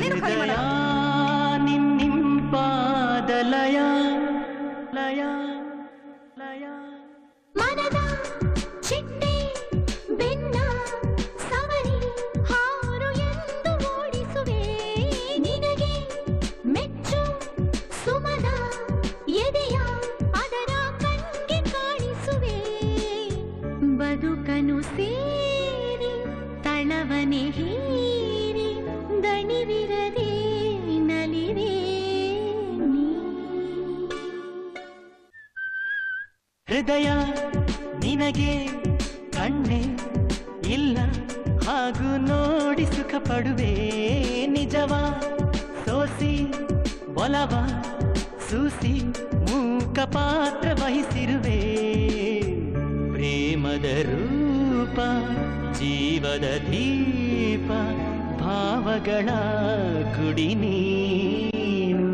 ಮನೇನು ಖಾಲಿ ಹೃದಯ ಮಾಡಲ್ಲ. ನಿನ್ನಿಂಪಾದ ಲಯ ಲಯ ಲಯ ಮನದ ಚಿಟ್ಟೆ ಬೆನ್ನ ಸವರಿ ಹಾರು ಎಂದು ಓಡಿಸುವೆ ನಿನಗೆ ಮೆಚ್ಚು ಸುಮದ ಎದೆಯ ಅದರ ಕಣ್ಗೆ ಕಾಣಿಸುವೆ ಬದುಕನು ಸೇರಿ ತಳವನೆ ಹೀರಿ ದಣಿವಿರದೆ ನಲಿವೆ ನೀ. ಹೃದಯ ನಿನಗೆ ಕಣ್ಣೆ ಇಲ್ಲ ಹಾಗೂ ನೋಡಿ ಸುಖ ಪಡುವೆ ನಿಜವ ಸೋಸಿ ಒಲವ ಸೂಸಿ ಮೂಕ ಪಾತ್ರ ವಹಿಸಿರುವೆ ಪ್ರೇಮದ ರೂಪ ಜೀವದ ದೀಪ ಭಾವಗಳ ಗುಡಿ ನೀನು.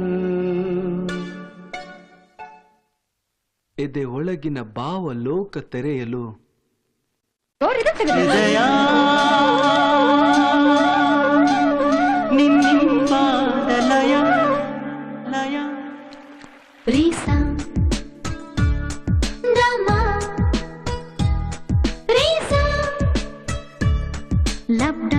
ಎದೆ ಒಳಗಿನ ಭಾವ ಲೋಕ ತೆರೆಯಲು ಹೃದಯ ನಿನ್ನಿಂಪಾದ ಲಯ ಲಯ Risa Rama Risa Labda